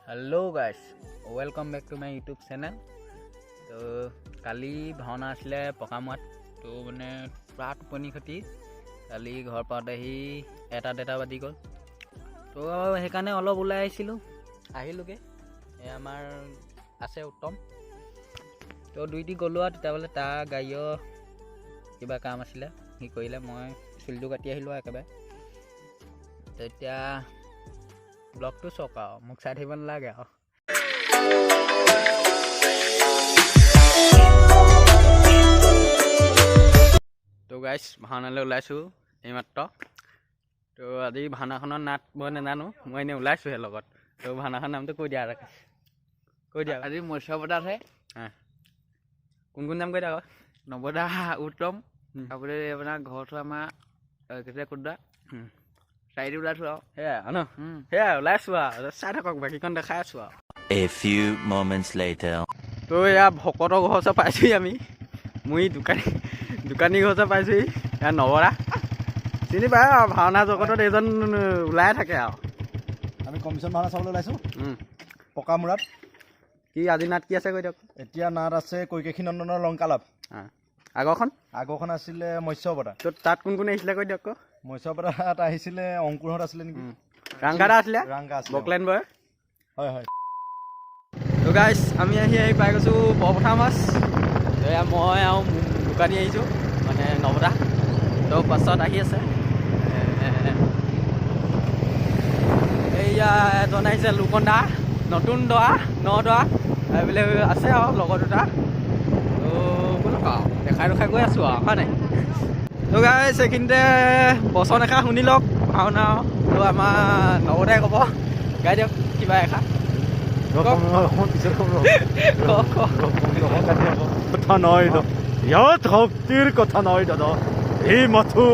Hello guys, welcome back to my YouTube channel. तो काली भावना आছিলে पकामुआत तो मैंने पूरा टोपनी खटी काली घर पाওঁতেহি এটা বাজি গ'ল। তো সেইকাৰণে অলপ ওলাই আহিলোগে। আমাৰ আছে উত্তম। তো দুইটি গ'লো আৰু তেতিয়াহ'লে তাৰ গাড়ীৰ কিবা কাম আছিলে সি কৰিলে, মই চুলিটো কাটি আহিলোঁ একেবাৰে। তো এতিয়া ব্লগটো চাওক আৰু মোক চাই থাকিব নালাগে আৰু। তো গাইছ ভাওনালৈ ওলাইছোঁ এইমাত্ৰ। তো আজি ভাওনাখনৰ নাট মই নাজানো, মই এনেই ওলাইছোঁহে লগত। তো ভাওনাখনৰ নামটো কৈ দিয়া আৰু কৈ দিয়া। আজি মৎস্যবতাৰহে কোন কোন নাম কৈ দিয়া আকৌ। নৱদা উত্তম আপুনি আপোনাৰ ঘৰটো আমাৰ কেতিয়া কোনদা চাৰিদি ওলাইছোঁ আৰু সেয়াই ন, সেয়াই ওলাইছোঁ আৰু চাই থাকক, বাকীখন দেখাই আছোঁ আৰু। A few moments later. তো এয়া ভকতৰ ঘৰ ওচৰত পাইছোঁহি আমি। মই দোকানী ঘৰ ওচৰত পাইছোঁহি। এয়া নৱদা চিনি পায় আৰু, ভাওনা জগতত এইজন ওলাই থাকে আৰু। আমি কমিশ্যন ভাওনা চাবলৈ ওলাইছোঁ পকামুৰাত। কি আজি নাট কি আছে কৈ দিয়ক। এতিয়া নাট আছে কৈকেশী নন্দনৰ লংকালাপ। আগৰখন আছিলে মৎস্যবতাৰ। তো তাত কোন কোন আহিছিলে কৈ দিয়ক। মৎস্যবতাৰত আহিছিলে অংকুৰহঁত আছিলে নেকি, ৰাংগাদা আছিলে, ৰাংগা আছিলে, বকলেন বয়। হয় হয়। তো গাইছ আমি আহি পাই গৈছোঁ বৰপথাৰ মাছ। এয়া মই আৰু দোকানী আহিছোঁ, মানে নৱদা। তো পাছত আহি আছে এইয়া এজন আহিছে লুকন্দা, নতুন দৰা নদৰা এইবিলাক আছে আৰু লগৰ দুটা। তো ব'লক আৰু দেখাই গৈ আছোঁ আৰু হয় নাই। তো গাইছ এইখিনিতে বচন এষাৰ শুনি লওক ভাওনা। তো আমাৰ নৱদাই ক'ব, গাই দিয়ক কিবা এষাৰ। কথা নয় ইয়াত শক্তিৰ কথা নয় দাদা, এই মাথো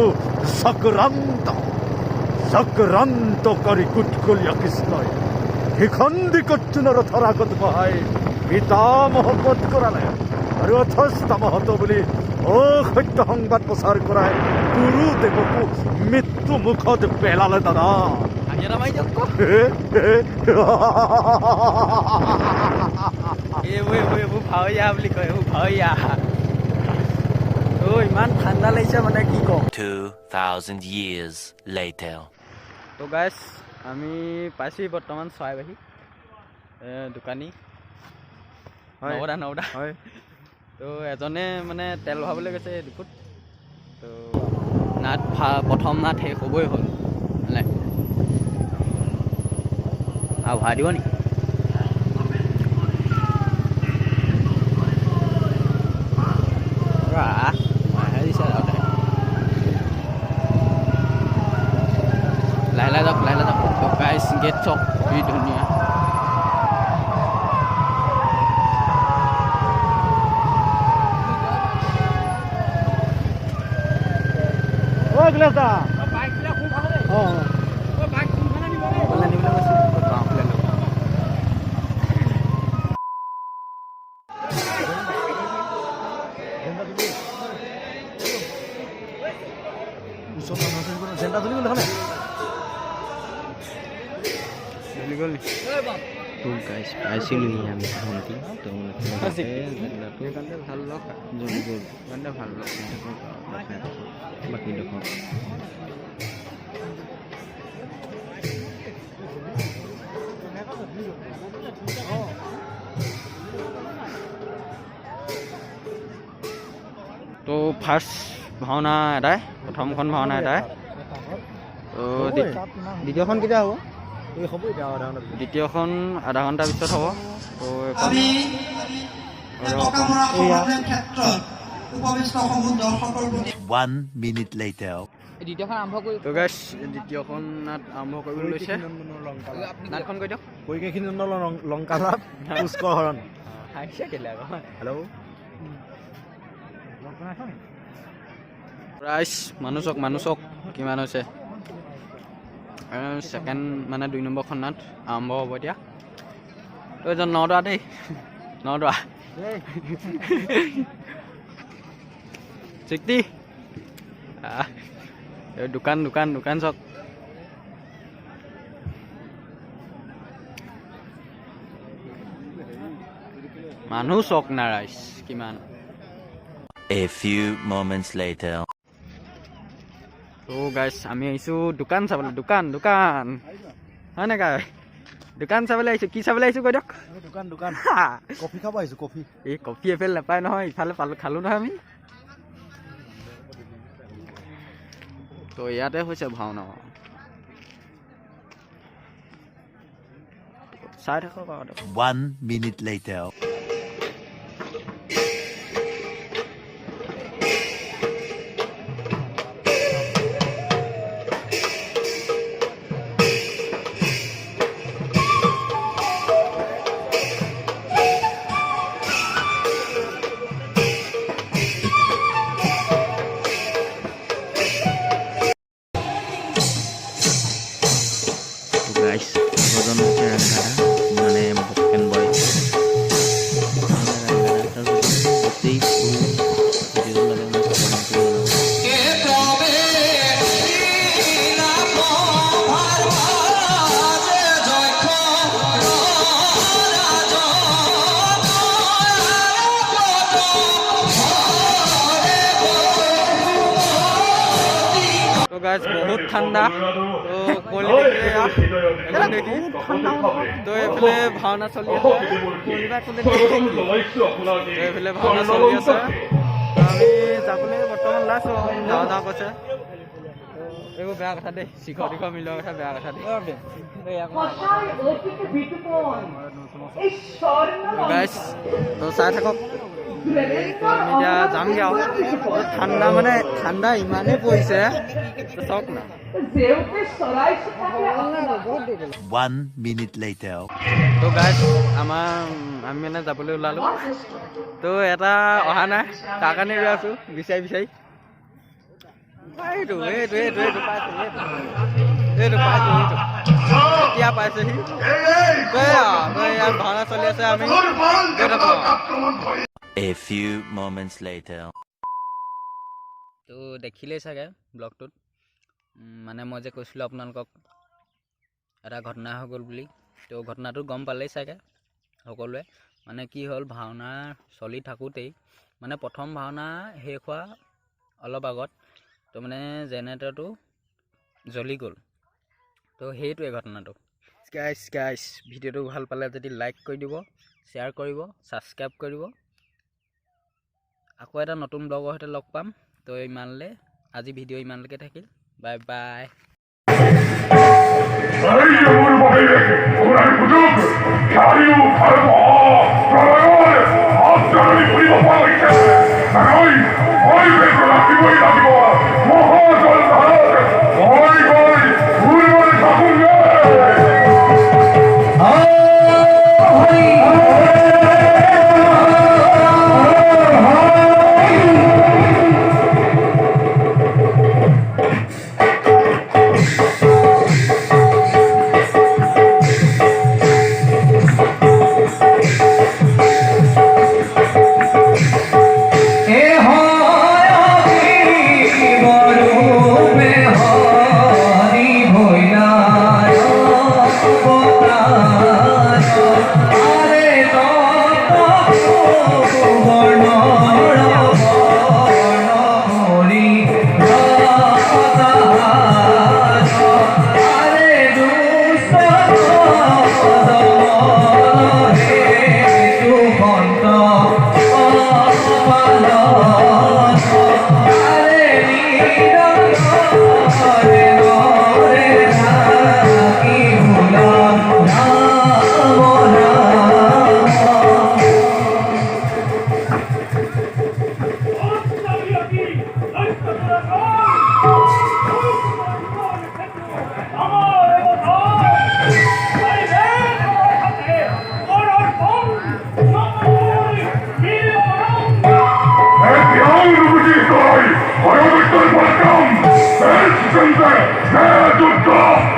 চক্ৰান্ত কৰি কুটকলীয়া কৃষ্ণই সেইখন দিকৰ্জুনৰ ৰথৰ আগত বহাই পিতামহপদ কৰালে আৰু অথস্তামহত বুলি অসত্য সংবাদ প্ৰচাৰ কৰাই গুৰুদেৱকো মৃত্যু মুখত পেলালে দাদা। এইবোৰ ভাৱৰীয়া বুলি কয়, এইবোৰ ভাৱৰীয়া। ইমান ঠাণ্ডা লাগিছে মানে কি কওঁ। 2000 years later. তো গাইছ আমি পাইছোঁহি বৰ্তমান চৰাইবাহী। দোকানী নৱদা হয়। তো এজনে মানে তেল ভৰাবলৈ গৈছে ডিপুত। তো নাট প্ৰথম নাট শেষ হ'বই হ'ল মানে। আৰু ভৰাই দিব নি? লাহে যাওক গাইছ, গেট চক কি ধুনীয়া। পাইছিলোহি আমি ভণ্টি। তো ভাল লগ ভাল লগ বাকী দেখক। তো ফাৰ্ষ্ট ভাওনা এটাই, প্ৰথমখন ভাওনা এটাই। তো দ্বিতীয়খন কেতিয়া হ'ব? দ্বিতীয়খন আধা ঘণ্টাৰ পিছত হ'ব। তো1 minute later. দ্বিতীয়খন আৰম্ভ কৰি তো গাইছ দ্বিতীয়খন নাট আৰম্ভ কৰিব লৈছে। নাটখন কৈ দিয়ক। কৈকেশী নন্দনৰ লংকালাপ পুষ্কৰ হৰণ। হেল্ল' প্ৰাইচ মানুহ চক কিমান হৈছে। ছেকেণ্ড মানে 2 নম্বৰখন নাট আৰম্ভ হ'ব এতিয়া। তো এজন নদৰা দেই, নদৰা চিক্তি দোকান চক। মানুহ চক না ৰাইজ কিমান। A few moments later. তো গাইছ আমি আহিছোঁ দোকান চাবলৈ, দোকান দোকান হয় নে গাই? দোকান চাবলৈ আহিছোঁ। কি চাবলৈ আহিছোঁ কৈ দিয়ক? দোকান দোকান কফি খাব আহিছোঁ, কফি। এই কফি এপেল নাপায় নহয়, ইফালে খালোঁ নহয় আমি। তো ইয়াতে হৈছে ভাওনা, চাই থাকক আৰু। 1 minute later. গাইছ ভজন হৈছে ৰাংগাৰা, মানে ভকেন বয় গোটেই গাছ বহুত ঠাণ্ডা। তো কুঁৱলী দেখি তো এইফালে ভাওনা চলি আছে, এইফালে ভাওনা চলি আছে। আমি যাবলৈ বৰ্তমান ওলাইছোঁ, যাওঁ যাওঁ কৈছে। এইবোৰ বেয়া কথা দেই, শিখৰ তীখৰ মিলোৱা কথা বেয়া কথা দেই। গাইছ তো চাই থাকক, এতিয়া যামগৈ আৰু। ঠাণ্ডা মানে ঠাণ্ডা ইমানেই পৰিছে চক না। 1 minute later. তো গাইছ আমি মানে যাবলৈ ওলালোঁ, তো এটা অহা নাই, তাৰ কাৰণে ৰৈ আছোঁ বিচাৰি বিচাৰি। এইটো এইটো এইটো এইটো পাইছোঁ, এইটো পাইছোঁ, এইটো এতিয়া পাইছেহি। ইয়াত ভাওনা চলি আছে, আমি গৈ থাকোঁ। A few moments later. তো দেখিলেই চাগে ব্লগটোত, মানে মই যে কৈছিলোঁ আপোনালোকক এটা ঘটনা হৈ গ'ল বুলি। তো ঘটনাটো গম পালেই চাগে সকলোৱে। মানে কি হ'ল, ভাওনা চলি থাকোঁতেই মানে প্ৰথম ভাওনা শেষ হোৱা অলপ আগত তো মানে জেনেৰেটৰটো জ্বলি গ'ল। তো সেইটোৱে ঘটনাটো। গাইছ ভিডিঅ'টো ভাল পালে যদি লাইক কৰি দিব, শ্বেয়াৰ কৰিব, ছাবস্ক্ৰাইব কৰিব। আকৌ এটা নতুন ব্লগৰ সৈতে লগ পাম। তো ইমানলৈ আজি ভিডিঅ' ইমানলৈকে থাকিল, বাই বাই।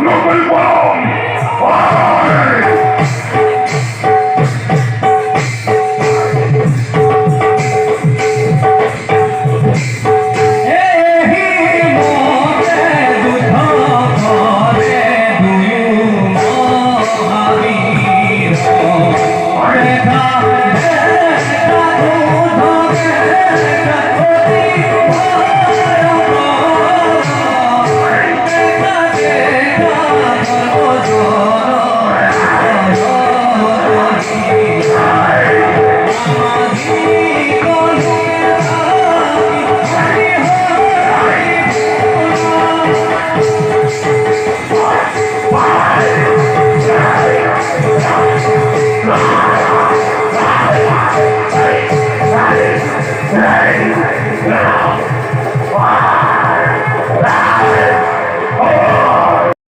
¡No me